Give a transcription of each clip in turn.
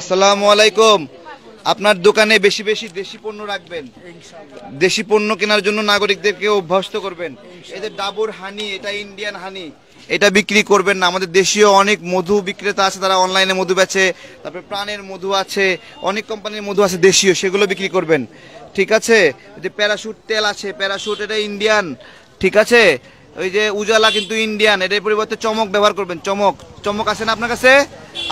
আসসালামু আলাইকুম। আপনার দোকানে বেশি বেশি দেশি পণ্য রাখবেন, দেশি পণ্য কেনার জন্য নাগরিকদেরকে অভ্যস্ত করবেন। এই যে ডাবর হানি, এটা ইন্ডিয়ান হানি, এটা বিক্রি করবেন না। আমাদের দেশীয় অনেক মধু বিক্রেতা আছে, তারা অনলাইনে মধু বেচে, তারপরে প্রাণের মধু আছে, অনেক কোম্পানির মধু আছে দেশীয়, সেগুলো বিক্রি করবেন। ঠিক আছে? যে প্যারাশুট তেল আছে, প্যারাশুট এটা ইন্ডিয়ান। ঠিক আছে? ওই যে উজালা কিন্তু ইন্ডিয়ান, এটার পরিবর্তে চমক ব্যবহার করবেন। চমক, চমক আছে না আপনার কাছে?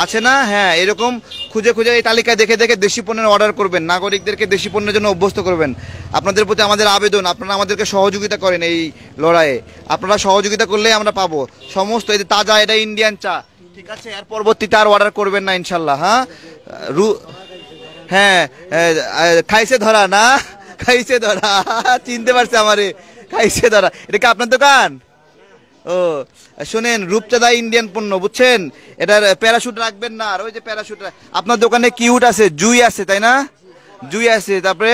আছে না? হ্যাঁ, এরকম খুঁজে খুঁজে এই তালিকা দেখে দেখে দেশি পণ্যের অর্ডার করবেন, নাগরিকদেরকে দেশি পণ্যের জন্য অভ্যস্ত করবেন। আপনাদের প্রতি আমাদের আবেদন, আপনারা আমাদেরকে সহযোগিতা করেন এই লড়াইয়ে। আপনারা সহযোগিতা করলেই আমরা পাবো সমস্ত। এই যে তাজা, এটা ইন্ডিয়ান চা। ঠিক আছে? এর পরবর্তীতে আর অর্ডার করবেন না ইনশাল্লাহ। হ্যাঁ, হ্যাঁ, খাইছে ধরা না, খাইছে ধরা, চিনতে পারছে আমারে, খাইছে ধরা। এটা কি আপনার দোকান? ও শোনেন, রূপচাঁদা ইন্ডিয়ান পণ্য, বুঝছেন? এটার প্যারাশুট রাখবেন না। আর ওই যে প্যারাশুট আপনার দোকানে কিউট আছে, জুই আছে, তাই না? জুই আছে, তারপরে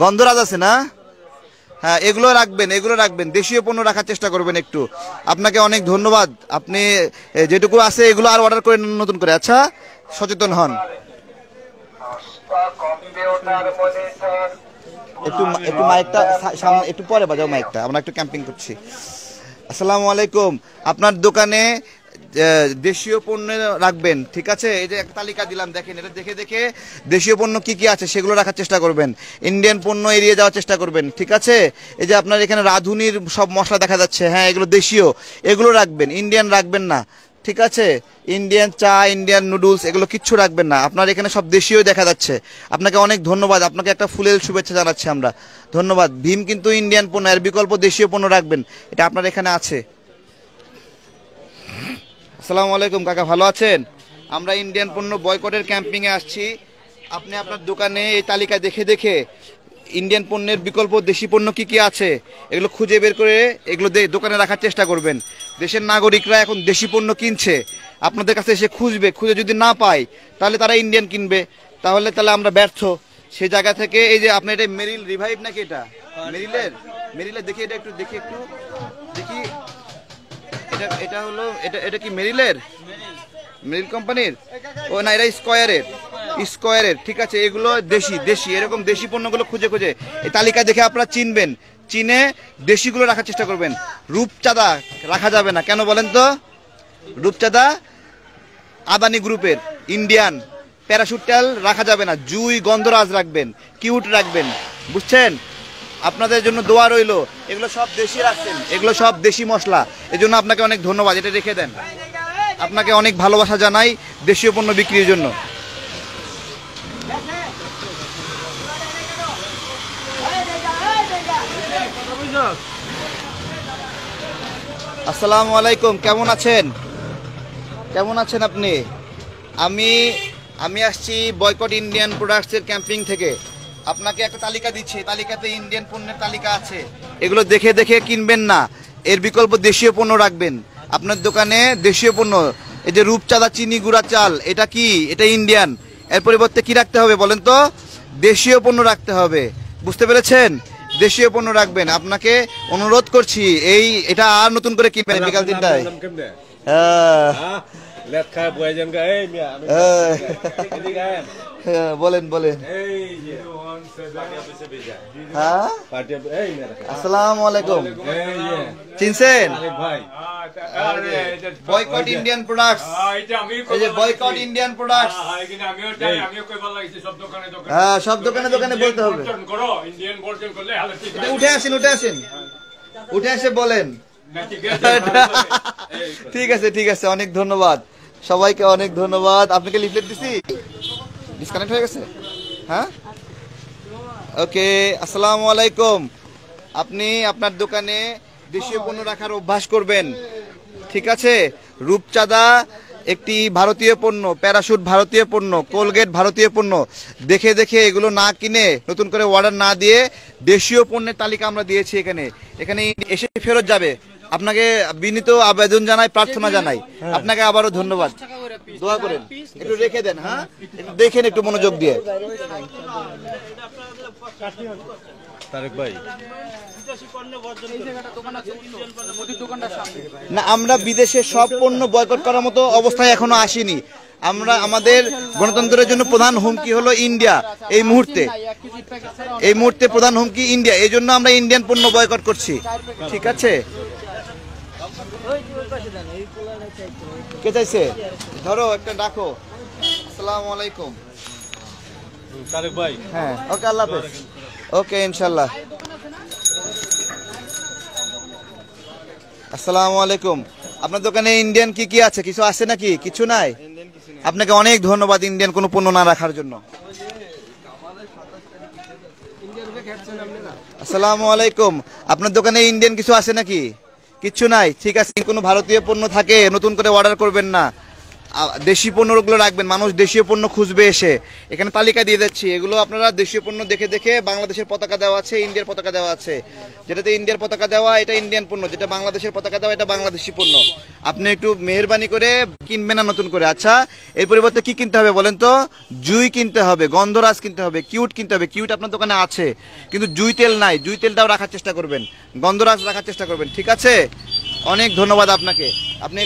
গন্ধরাজ আছে না? হ্যাঁ, এগুলো রাখবেন, এগুলো রাখবেন। দেশীয় পণ্য রাখার চেষ্টা করবেন একটু। আপনাকে অনেক ধন্যবাদ। আপনি যেটুকু আছে এগুলো আর অর্ডার করে নতুন করে। আচ্ছা, সচেতন হন। একটু একটু মাইকটা সামনে একটু পরে বাজাও, মাইকটা, আমরা একটু ক্যাম্পিং করছি। আসসালামু আলাইকুম। আপনার দোকানে দেশীয় পণ্য রাখবেন। ঠিক আছে? এই যে একটা তালিকা দিলাম, দেখেন, এটা দেখে দেখে দেশীয় পণ্য কি কি আছে সেগুলো রাখার চেষ্টা করবেন। ইন্ডিয়ান পণ্য এড়িয়ে যাওয়ার চেষ্টা করবেন। ঠিক আছে? এই যে আপনার এখানে রাঁধুনির সব মশলা দেখা যাচ্ছে, হ্যাঁ, এগুলো দেশীয়, এগুলো রাখবেন, ইন্ডিয়ান রাখবেন না। ঠিক আছে? ইন্ডিয়ান চা, ইন্ডিয়ান নুডলস, এগুলো কিচ্ছু রাখবেন না। আপনার এখানে সব দেশীয় দেখা যাচ্ছে। আপনাকে অনেক ধন্যবাদ, আপনাকে একটা ফুলের শুভেচ্ছা জানাচ্ছি আমরা। ধন্যবাদ। ভীম কিন্তু ইন্ডিয়ান পণ্য, এর বিকল্প দেশীয় পণ্য রাখবেন, এটা আপনার এখানে আছে। আসসালামু আলাইকুম কাকা, ভালো আছেন? আমরা ইন্ডিয়ান পণ্য বয়কটের ক্যাম্পিংয়ে আসছি। আপনি আপনার দোকানে এই তালিকা দেখে দেখে ইন্ডিয়ান পণ্যের বিকল্প দেশি পণ্য কি কি আছে এগুলো খুঁজে বের করে এগুলো দোকানে রাখার চেষ্টা করবেন। দেশের নাগরিকরা এখন দেশি পণ্য কিনছে, আপনাদের কাছে এসে খুঁজবে, খুঁজে যদি না পায় তাহলে তারা ইন্ডিয়ান কিনবে, তাহলে আমরা ব্যর্থ। সেই জায়গা থেকে এই যে আপনি, এটা মেরিল রিভাইভ নাকি? এটা মেরিলের দেখি, এটা একটু দেখি, একটু দেখি। এটা হলো, এটা কি মেরিল কোম্পানির? ও না, এটা স্কয়ারের। ঠিক আছে? এগুলো দেশি এরকম দেশি পণ্যগুলো খুঁজে খুঁজে এই তালিকা দেখে আপনারা চিনবেন, চিনে দেশিগুলো রাখার চেষ্টা করবেন। রূপচাঁদা রাখা যাবে না, কেন বলেন তো? রূপচাঁদা আদানি গ্রুপের ইন্ডিয়ান। প্যারাশুট তেল রাখা যাবে না। জুই, গন্ধরাজ রাখবেন, কিউট রাখবেন, বুঝছেন? আপনাদের জন্য দোয়া রইল। এগুলো সব দেশি রাখছেন, এগুলো সব দেশি মশলা, এজন্য আপনাকে অনেক ধন্যবাদ। এটা রেখে দেন। আপনাকে অনেক ভালোবাসা জানাই দেশীয় পণ্য বিক্রির জন্য। আসসালামু আলাইকুম, কেমন আছেন? কেমন আছেন আপনি? আমি আসছি বয়কট ইন্ডিয়ান প্রোডাক্টসের ক্যাম্পিং থেকে। আপনাকে একটা তালিকা দিচ্ছি, তালিকাতে ইন্ডিয়ান পণ্যের তালিকা আছে, এগুলো দেখে দেখে কিনবেন না, এর বিকল্প দেশীয় পণ্য রাখবেন আপনার দোকানে। দেশীয় পণ্য, এই যে রূপচাঁদা চিনি গুঁড়া চাল, এটা কি? এটা ইন্ডিয়ান। এর পরিবর্তে কি রাখতে হবে বলেন তো? দেশীয় পণ্য রাখতে হবে, বুঝতে পেরেছেন? দেশীয় পণ্য রাখবেন। আপনাকে অনুরোধ করছি, এটা আর নতুন করে কিনবেন বিকাল 3টায়। বলেন বলেন। হ্যাঁ, আসসালামু আলাইকুম, চিনছেন? বয়কট ইন্ডিয়ান প্রোডাক্টস, এই যে বয়কট ইন্ডিয়ান প্রোডাক্টস। হ্যাঁ, সব দোকানে দোকানে বলতে হবে। উঠে আসেন, উঠে এসে বলেন। ঠিক আছে, ঠিক আছে, অনেক ধন্যবাদ সবাইকে, অনেক ধন্যবাদ। আপনাকে লিফলেট দিছি, ডিসকানেক্ট হয়ে গেছে। হ্যাঁ, ওকে। আসসালামু আলাইকুম। আপনি আপনার দোকানে দেশীয় পণ্য রাখার অভ্যাস করবেন। ঠিক আছে? রূপচাঁদা একটি ভারতীয় পণ্য, প্যারাশুট ভারতীয় পণ্য, কোলগেট ভারতীয় পণ্য। দেখে দেখে এগুলো না কিনে, নতুন করে অর্ডার না দিয়ে দেশীয় পণ্যের তালিকা আমরা দিয়েছি। এখানে এসে ফেরত যাবে। আপনাকে বিনীত আবেদন জানাই, প্রার্থনা জানাই। আপনাকে আবারও ধন্যবাদ। দোয়া করেন, একটু রেখে দেন। হ্যাঁ, দেখেন একটু মনোযোগ দিয়ে। তারেক ভাই, না, আমরা বিদেশে সব পণ্য বয়কট করার মতো অবস্থায় এখনো আসিনি। আমরা আমাদের গণতন্ত্রের জন্য প্রধান হুমকি হলো ইন্ডিয়া। এই মুহূর্তে প্রধান হুমকি ইন্ডিয়া, এই জন্য আমরা ইন্ডিয়ান পণ্য বয়কট করছি। ঠিক আছে, কে চাইছে ধরো একটা ডাকো। আসসালামু আলাইকুম। হ্যাঁ, ওকে, আল্লাহ হাফেজ। ওকে, ইনশাল্লাহ। আসসালামু আলাইকুম। আপনার দোকানে ইন্ডিয়ান কি কি আছে? কিছু আছে নাকি? কিছু নাই? আপনাকে অনেক ধন্যবাদ ইন্ডিয়ান কোনো পণ্য না রাখার জন্য। আসসালামু আলাইকুম। আপনার দোকানে ইন্ডিয়ান কিছু আছে নাকি? কিচ্ছু নাই? ঠিক আছে, কোনো ভারতীয় পণ্য থাকে নতুন করে অর্ডার করবেন না, দেশি পণ্যগুলো রাখবেন। মানুষ দেশীয় পণ্য খুঁজবে এসে। এখানে তালিকা দিয়ে যাচ্ছি, এগুলো আপনারা দেশীয় পণ্য দেখে দেখে, বাংলাদেশের পতাকা দেওয়া আছে, ইন্ডিয়ার পতাকা দেওয়া আছে। যেটাতে ইন্ডিয়ার পতাকা দেওয়া এটা ইন্ডিয়ান পণ্য, যেটা বাংলাদেশের পতাকা দেওয়া এটা বাংলাদেশি পণ্য। আপনি একটু মেহেরবানি করে কিনবেন না নতুন করে। আচ্ছা, এর পরিবর্তে কি কিনতে হবে বলেন তো? জুই কিনতে হবে, গন্ধরাজ কিনতে হবে, কিউট কিনতে হবে। কিউট আপনার দোকানে আছে, কিন্তু জুই তেল নাই। জুই তেলটাও রাখার চেষ্টা করবেন, গন্ধরাজ রাখার চেষ্টা করবেন। ঠিক আছে, অনেক ধন্যবাদ আপনাকে। আপনি